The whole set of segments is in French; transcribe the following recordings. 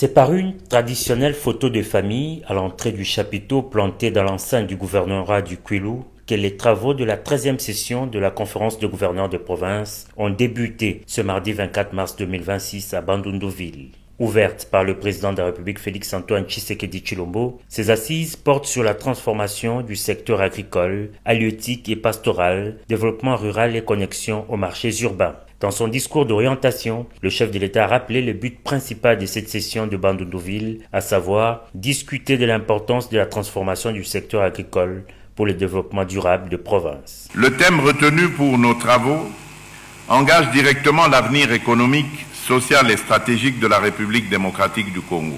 C'est par une traditionnelle photo de famille à l'entrée du chapiteau planté dans l'enceinte du gouvernorat du Kwilu que les travaux de la 13e session de la conférence de gouverneurs de province ont débuté ce mardi 24 mars 2026 à Bandundu-Ville. Ouverte par le président de la République Félix-Antoine Tshisekedi Tshilombo, ces assises portent sur la transformation du secteur agricole, halieutique et pastoral, développement rural et connexion aux marchés urbains. Dans son discours d'orientation, le chef de l'État a rappelé le but principal de cette session de Bandundu-Ville, à savoir discuter de l'importance de la transformation du secteur agricole pour le développement durable de province. Le thème retenu pour nos travaux engage directement l'avenir économique, social et stratégique de la République démocratique du Congo.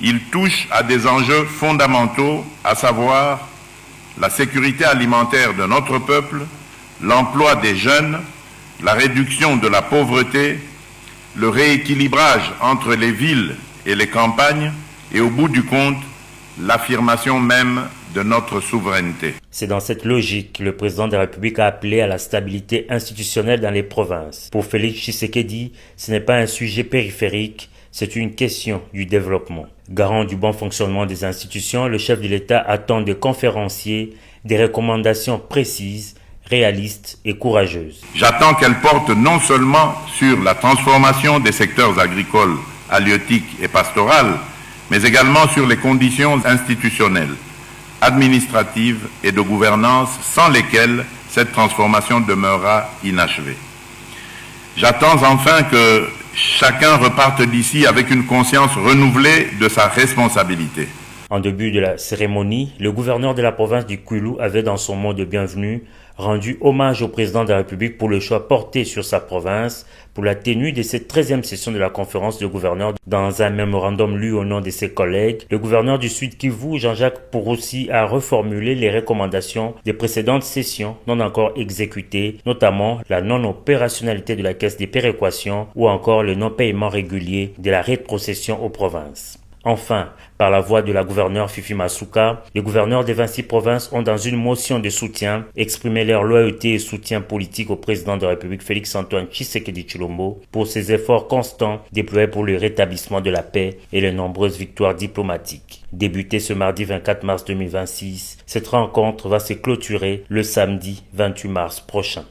Il touche à des enjeux fondamentaux, à savoir la sécurité alimentaire de notre peuple, l'emploi des jeunes, la réduction de la pauvreté, le rééquilibrage entre les villes et les campagnes et au bout du compte, l'affirmation même de notre souveraineté. C'est dans cette logique que le président de la République a appelé à la stabilité institutionnelle dans les provinces. Pour Félix Tshisekedi, ce n'est pas un sujet périphérique, c'est une question du développement. Garant du bon fonctionnement des institutions, le chef de l'État attend des conférenciers des recommandations précises, réalistes et courageuses. J'attends qu'elle porte non seulement sur la transformation des secteurs agricoles, halieutiques et pastoraux, mais également sur les conditions institutionnelles, administratives et de gouvernance sans lesquelles cette transformation demeurera inachevée. J'attends enfin que chacun reparte d'ici avec une conscience renouvelée de sa responsabilité. En début de la cérémonie, le gouverneur de la province du Kwilu avait dans son mot de bienvenue rendu hommage au président de la République pour le choix porté sur sa province pour la tenue de cette 13e session de la conférence de gouverneurs. Dans un mémorandum lu au nom de ses collègues, le gouverneur du Sud Kivu, Jean-Jacques Purusi, a reformulé les recommandations des précédentes sessions non encore exécutées, notamment la non-opérationnalité de la caisse des péréquations ou encore le non-paiement régulier de la rétrocession aux provinces. Enfin, par la voix de la gouverneure Fifi Masuka, les gouverneurs des 26 provinces ont dans une motion de soutien exprimé leur loyauté et soutien politique au président de la République Félix-Antoine Tshisekedi Tshilombo pour ses efforts constants déployés pour le rétablissement de la paix et les nombreuses victoires diplomatiques. Débutée ce mardi 24 mars 2026, cette rencontre va se clôturer le samedi 28 mars prochain.